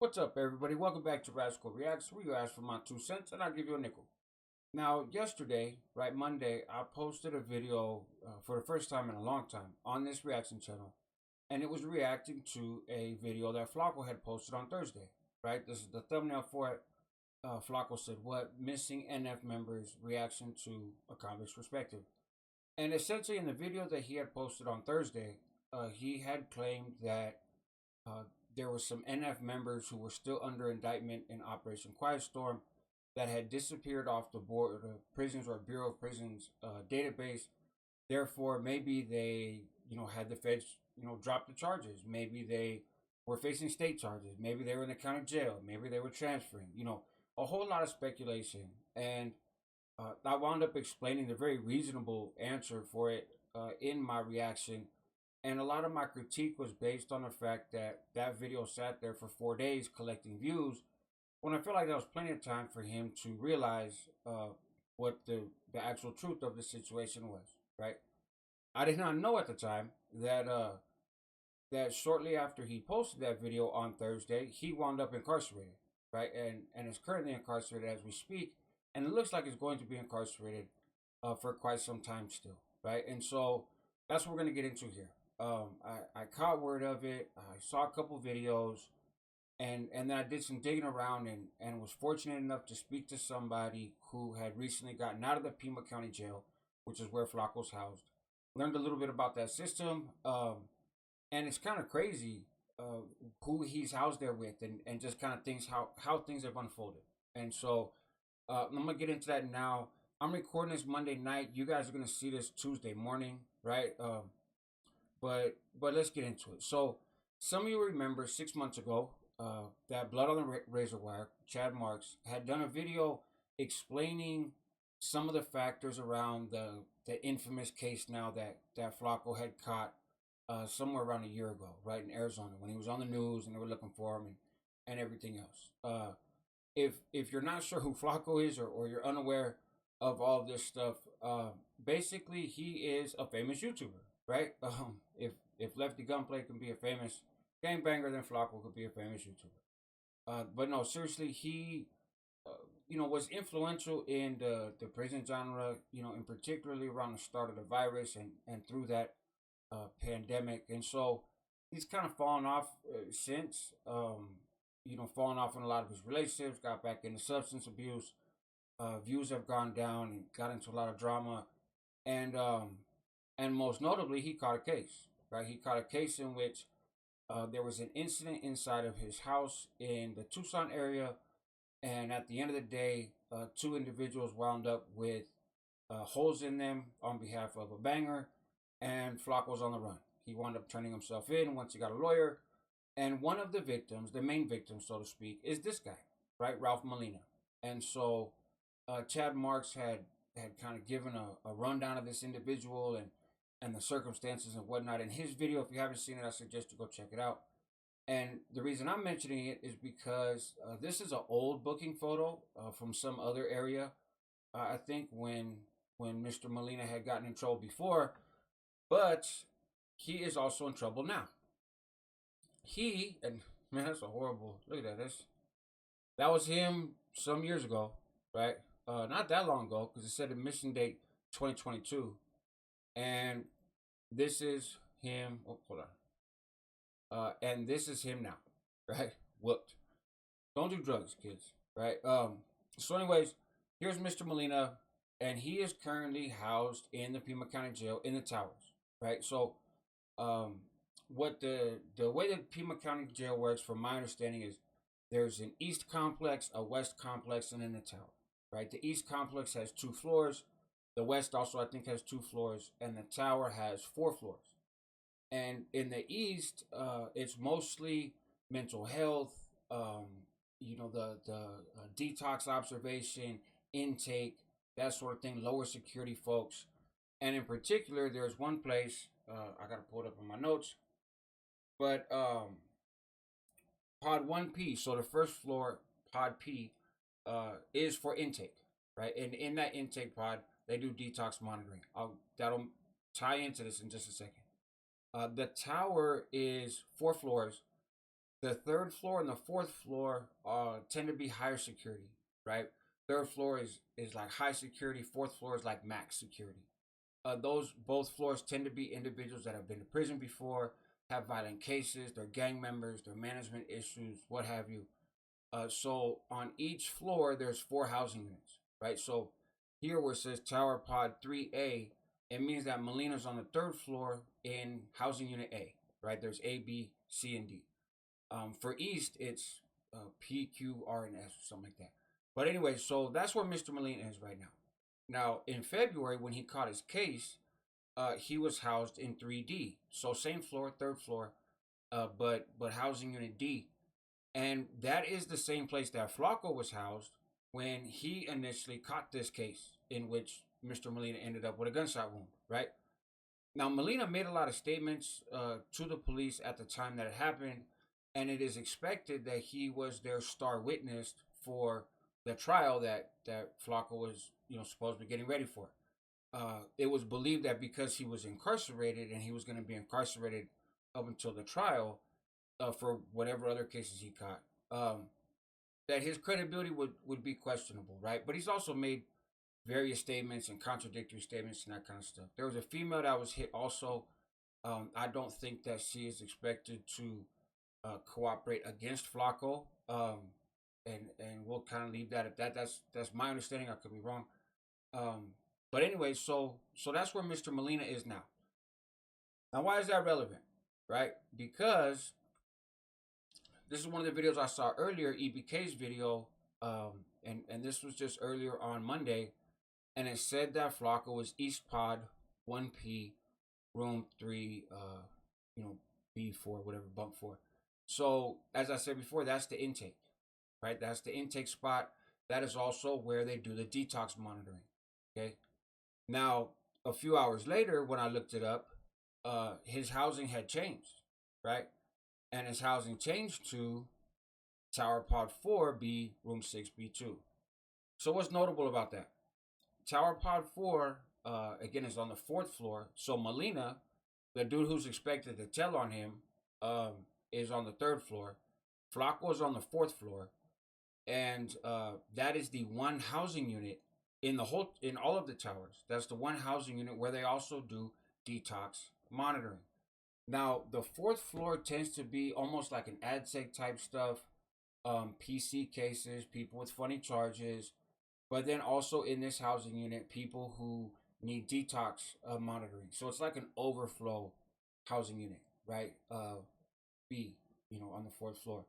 What's up, everybody? Welcome back to Rascal Reacts, where you ask for my 2 cents and I'll give you a nickel. Now, yesterday, right, Monday, I posted a video for the first time in a long time on this reaction channel, and it was reacting to a video that Flaco had posted on Thursday, right? This is the thumbnail for it. Flaco said, "What missing NF members' reaction to a convict's perspective?" And essentially, in the video that he had posted on Thursday, he had claimed that uh, there were some NF members who were still under indictment in Operation Quiet Storm that had disappeared off the Board of Prisons or Bureau of Prisons database. Therefore, maybe they, had the feds, drop the charges. Maybe they were facing state charges. Maybe they were in the county jail. Maybe they were transferring. A whole lot of speculation. And I wound up explaining the very reasonable answer for it in my reaction, and a lot of my critique was based on the fact that that video sat there for 4 days collecting views, when I feel like there was plenty of time for him to realize what the actual truth of the situation was. Right? I did not know at the time that shortly after he posted that video on Thursday, he wound up incarcerated. Right? And is currently incarcerated as we speak, and it looks like he's going to be incarcerated for quite some time still. Right? And so that's what we're going to get into here. I caught word of it. I saw a couple videos, and then I did some digging around, and was fortunate enough to speak to somebody who had recently gotten out of the Pima County Jail, which is where Flaco's housed. Learned a little bit about that system, and it's kind of crazy who he's housed there with, and just kind of things how things have unfolded. And so I'm gonna get into that now. I'm recording this Monday night. You guys are gonna see this Tuesday morning, right? But let's get into it. So some of you remember 6 months ago that Blood on the Razor Wire, Chad Marks, had done a video explaining some of the factors around the infamous case now that Flaco had caught somewhere around a year ago, right, in Arizona, when he was on the news and they were looking for him, and everything else. If you're not sure who Flaco is, or you're unaware of all this stuff, basically he is a famous YouTuber, right? If Lefty Gunplay can be a famous gangbanger, then Flaco could be a famous YouTuber. But no, seriously, he was influential in the prison genre, in particularly around the start of the virus, and through that pandemic. And so he's kind of fallen off since, fallen off in a lot of his relationships, got back into substance abuse. Views have gone down and got into a lot of drama. And most notably, he caught a case, right? He caught a case in which there was an incident inside of his house in the Tucson area, and at the end of the day, two individuals wound up with holes in them on behalf of a banger, and Flock was on the run. He wound up turning himself in once he got a lawyer, and one of the victims, the main victim, so to speak, is this guy, right, Ralph Molina. And so Chad Marks had kind of given a rundown of this individual and the circumstances and whatnot in his video. If you haven't seen it, I suggest you go check it out. And the reason I'm mentioning it is because this is an old booking photo from some other area. I think when Mr. Molina had gotten in trouble before, but he is also in trouble now. And man, that's a horrible. Look at that. That was him some years ago, right? Not that long ago, because it said admission date 2022, and this is him. Oh, hold on. And this is him now, right? Whooped. Don't do drugs, kids, right? So, anyways, here's Mr. Molina, and he is currently housed in the Pima County Jail in the Towers, right? So, what the way that Pima County Jail works, from my understanding, is there's an East complex, a West complex, and then the Tower, right? The East complex has 2 floors. The West also, I think, has 2 floors, and the Tower has 4 floors. And in the East, it's mostly mental health, the detox observation, intake, that sort of thing, lower security folks. And in particular, there's one place, I got to pull it up in my notes, but Pod 1P, so the first floor, Pod P, is for intake, right? And in that intake pod, they do detox monitoring. That'll tie into this in just a second. The Tower is 4 floors, The third floor and the fourth floor tend to be higher security, right? Third floor is like high security. Fourth floor is like max security. Those both floors tend to be individuals that have been to prison before, have violent cases, they're gang members, they're management issues, what have you. So on each floor, there's 4 housing units, right? So here where it says Tower Pod 3A, it means that Molina's on the third floor in housing unit A, right? There's A, B, C, and D. For East, it's P, Q, R, and S, or something like that. But anyway, so that's where Mr. Molina is right now. Now, in February, when he caught his case, he was housed in 3D. So same floor, third floor, but housing unit D. And that is the same place that Flaco was housed when he initially caught this case, in which Mr. Molina ended up with a gunshot wound, right? Now, Molina made a lot of statements to the police at the time that it happened, and it is expected that he was their star witness for the trial that Flaco was, supposed to be getting ready for. It was believed that because he was incarcerated and he was going to be incarcerated up until the trial for whatever other cases he caught, that his credibility would be questionable, right? But he's also made various statements and contradictory statements and that kind of stuff. There was a female that was hit also. I don't think that she is expected to cooperate against Flaco. And we'll kind of leave that at that. That's my understanding. I could be wrong. But anyway, so that's where Mr. Molina is now. Now, why is that relevant, right? Because this is one of the videos I saw earlier, EBK's video, and this was just earlier on Monday, and it said that Flaco was East Pod 1P, room 3, B4, whatever, bunk 4. So, as I said before, that's the intake, right? That's the intake spot. That is also where they do the detox monitoring, okay? Now, a few hours later, when I looked it up, his housing had changed, right? And his housing changed to Tower Pod 4B, room 6B2. So what's notable about that? Tower Pod 4, again, is on the 4th floor. So Molina, the dude who's expected to tell on him, is on the 3rd floor. Flaco is on the 4th floor. And that is the one housing unit in all of the towers. That's the one housing unit where they also do detox monitoring. Now, the 4th floor tends to be almost like an AdSeg type stuff, PC cases, people with funny charges, but then also in this housing unit, people who need detox monitoring. So it's like an overflow housing unit, right? B, on the 4th floor.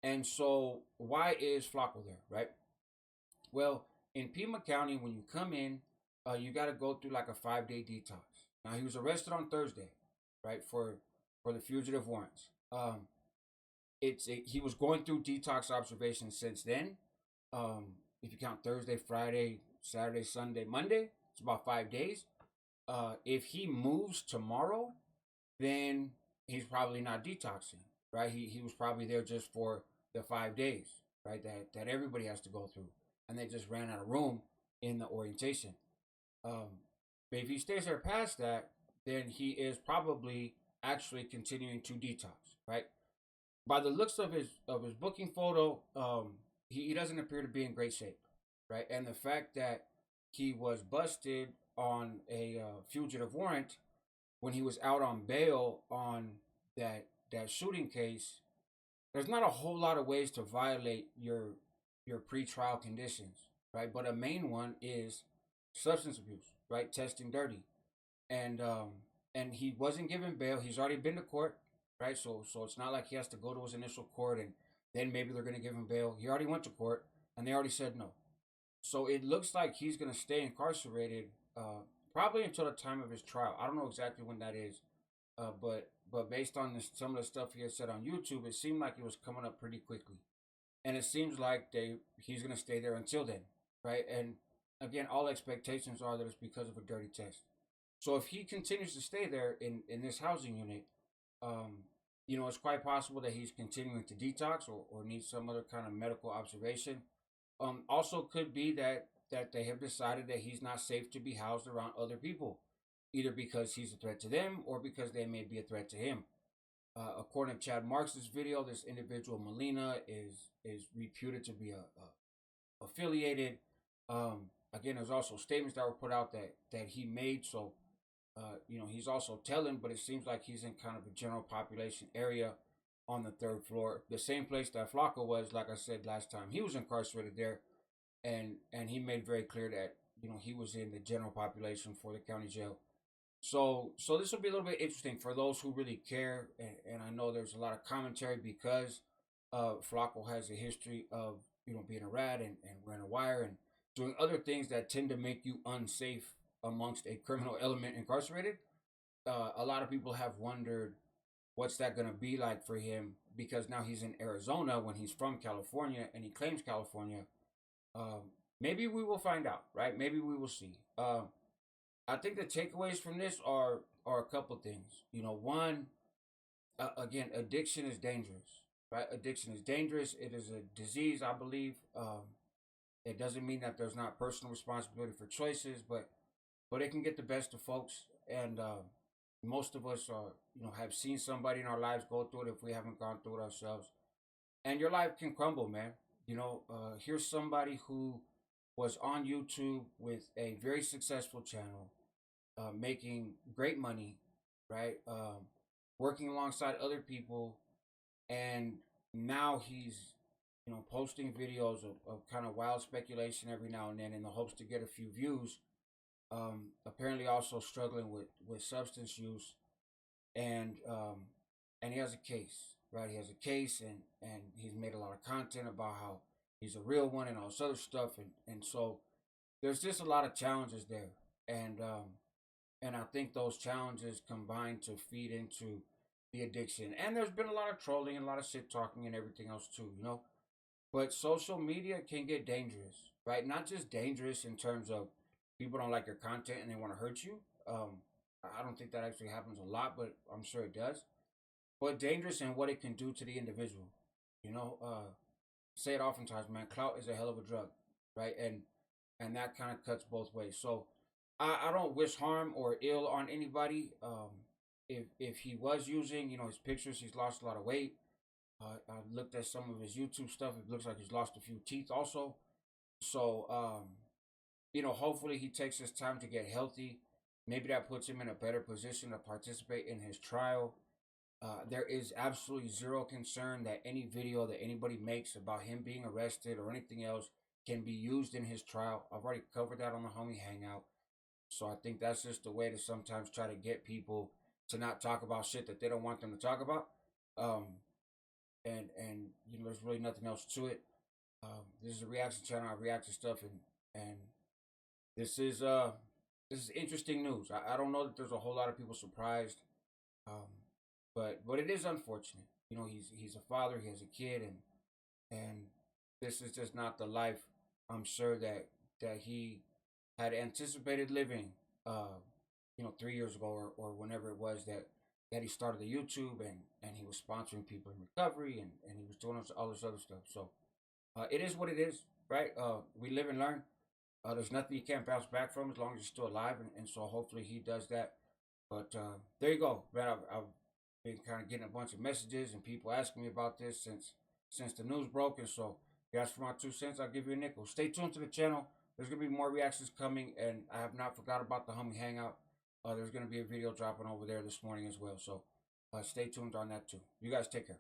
And so why is Flaco there, right? Well, in Pima County, when you come in, you got to go through like a 5-day detox. Now, he was arrested on Thursday, right, for the fugitive warrants. He was going through detox observation since then. If you count Thursday, Friday, Saturday, Sunday, Monday, it's about 5 days. If he moves tomorrow, then he's probably not detoxing, right? He was probably there just for the 5 days, right? That everybody has to go through, and they just ran out of room in the orientation. But if he stays there past that, then he is probably actually continuing to detox, right? By the looks of his booking photo, he doesn't appear to be in great shape, right? And the fact that he was busted on a fugitive warrant when he was out on bail on that shooting case, there's not a whole lot of ways to violate your pretrial conditions, right? But a main one is substance abuse, right? Testing dirty, and he wasn't given bail. He's already been to court, right? So it's not like he has to go to his initial court and then maybe they're going to give him bail. He already went to court and they already said no. So it looks like he's going to stay incarcerated probably until the time of his trial. I don't know exactly when that is, but based on some of the stuff he had said on YouTube, it seemed like it was coming up pretty quickly. And it seems like he's going to stay there until then, right? And again, all expectations are that it's because of a dirty test. So if he continues to stay there in this housing unit, it's quite possible that he's continuing to detox or needs some other kind of medical observation. Also could be that they have decided that he's not safe to be housed around other people, either because he's a threat to them or because they may be a threat to him. According to Chad Marks's video, this individual Molina is reputed to be a affiliated. Again, there's also statements that were put out that he made. So, he's also telling, but it seems like he's in kind of a general population area on the third floor, the same place that Flaco was. Like I said last time, he was incarcerated there, and he made very clear that he was in the general population for the county jail. So this will be a little bit interesting for those who really care, and I know there's a lot of commentary because Flaco has a history of being a rat and wearing a wire and doing other things that tend to make you unsafe amongst a criminal element incarcerated. A lot of people have wondered what's that going to be like for him, because now he's in Arizona when he's from California and he claims California. Maybe we will find out, right? Maybe we will see. I think the takeaways from this are a couple things. One, again, addiction is dangerous, right? Addiction is dangerous. It is a disease, I believe. It doesn't mean that there's not personal responsibility for choices, but it can get the best of folks, and most of us are, have seen somebody in our lives go through it if we haven't gone through it ourselves, and your life can crumble, man. Here's somebody who was on YouTube with a very successful channel, making great money, right? Working alongside other people, and now he's, posting videos of kind of wild speculation every now and then in the hopes to get a few views. Apparently also struggling with substance use, and he has a case, right? He has a case, and he's made a lot of content about how he's a real one and all this other stuff, and so there's just a lot of challenges there, and I think those challenges combine to feed into the addiction. And there's been a lot of trolling and a lot of shit talking and everything else too, But social media can get dangerous, right? Not just dangerous in terms of people don't like your content and they want to hurt you. I don't think that actually happens a lot, but I'm sure it does. But dangerous in what it can do to the individual. Say it oftentimes, man. Clout is a hell of a drug, right? And that kind of cuts both ways. So I don't wish harm or ill on anybody. If he was using, his pictures, he's lost a lot of weight. I looked at some of his YouTube stuff. It looks like he's lost a few teeth also. So, hopefully he takes his time to get healthy. Maybe that puts him in a better position to participate in his trial. There is absolutely zero concern that any video that anybody makes about him being arrested or anything else can be used in his trial. I've already covered that on the Homie Hangout. So I think that's just a way to sometimes try to get people to not talk about shit that they don't want them to talk about. And there's really nothing else to it. This is a reaction channel. I react to stuff, and this is interesting news. I don't know that there's a whole lot of people surprised, but it is unfortunate. He's a father. He has a kid, and this is just not the life I'm sure that he had anticipated living. 3 years ago or whenever it was that he started the YouTube, and he was sponsoring people in recovery, and he was doing all this other stuff. So it is what it is, right? We live and learn. There's nothing you can't bounce back from as long as you're still alive, and so hopefully he does that. But there you go, man. I've been kind of getting a bunch of messages and people asking me about this since the news broke, and so guys, for my 2 cents, I'll give you a nickel. Stay tuned to the channel. There's gonna be more reactions coming, and I have not forgot about the Homie Hangout. There's going to be a video dropping over there this morning as well. So stay tuned on that too. You guys take care.